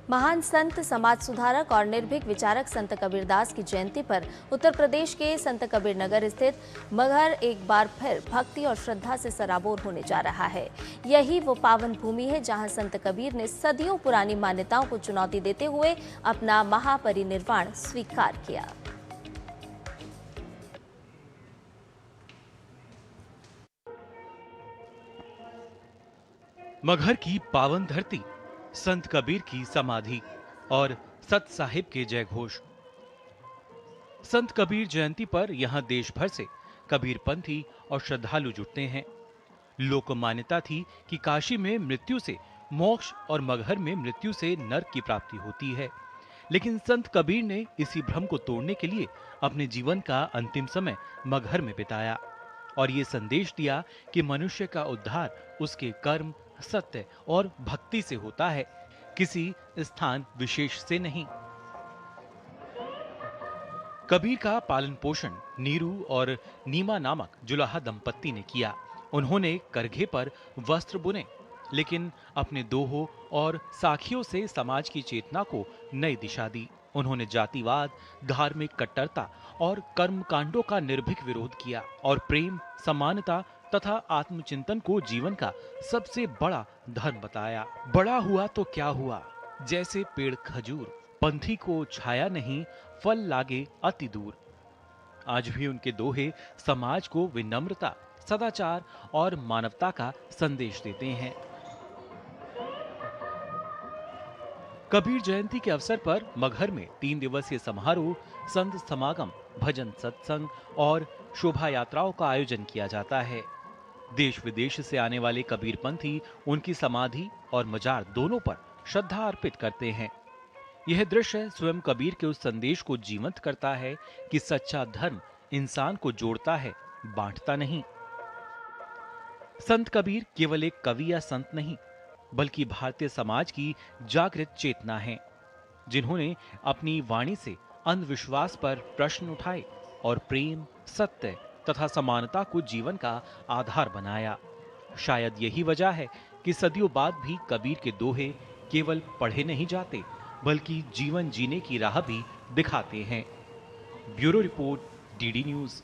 महान संत, समाज सुधारक और निर्भीक विचारक संत कबीरदास की जयंती पर उत्तर प्रदेश के संत कबीर नगर स्थित मगहर एक बार फिर भक्ति और श्रद्धा से सराबोर होने जा रहा है। यही वो पावन भूमि है जहां संत कबीर ने सदियों पुरानी मान्यताओं को चुनौती देते हुए अपना महापरिनिर्वाण स्वीकार किया। मगहर की पावन धरती, संत कबीर की समाधि और सत साहिब के जय घोष। संत कबीर जयंती पर यहां देश भर से कबीरपंथी और श्रद्धालु जुटते हैं। लोक मान्यता थी कि काशी में मृत्यु से मोक्ष और मगहर में मृत्यु से नरक की प्राप्ति होती है, लेकिन संत कबीर ने इसी भ्रम को तोड़ने के लिए अपने जीवन का अंतिम समय मगहर में बिताया और ये संदेश दिया कि मनुष्य का उद्धार उसके कर्म, सत्य और भक्ति से होता है, किसी स्थान विशेष से नहीं। कबीर का पालन पोषण नीरू और नीमा नामक जुलाहा दंपत्ति ने किया। उन्होंने करघे पर वस्त्र बुने, लेकिन अपने दोहों और साखियों से समाज की चेतना को नई दिशा दी। उन्होंने जातिवाद, धार्मिक कट्टरता और कर्मकांडों का निर्भीक विरोध किया और प्रेम, समानता तथा आत्मचिंतन को जीवन का सबसे बड़ा धर्म बताया। बड़ा हुआ तो क्या हुआ, जैसे पेड़ खजूर, पंथी को छाया नहीं, फल लागे अति दूर। आज भी उनके दोहे समाज को विनम्रता, सदाचार और मानवता का संदेश देते हैं। कबीर जयंती के अवसर पर मगहर में 3 दिवसीय समारोह, संत समागम, भजन सत्संग और शोभा यात्राओं का आयोजन किया जाता है। देश विदेश से आने वाले कबीरपंथी उनकी समाधि और मजार दोनों पर श्रद्धा अर्पित करते हैं। यह दृश्य स्वयं कबीर के उस संदेश को जीवंत करता है कि सच्चा धर्म इंसान को जोड़ता है, बांटता नहीं। संत कबीर केवल एक कवि या संत नहीं, बल्कि भारतीय समाज की जागृत चेतना है, जिन्होंने अपनी वाणी से अंधविश्वास पर प्रश्न उठाए और प्रेम, सत्य तथा समानता को जीवन का आधार बनाया। शायद यही वजह है कि सदियों बाद भी कबीर के दोहे केवल पढ़े नहीं जाते, बल्कि जीवन जीने की राह भी दिखाते हैं। Bureau report, DD news.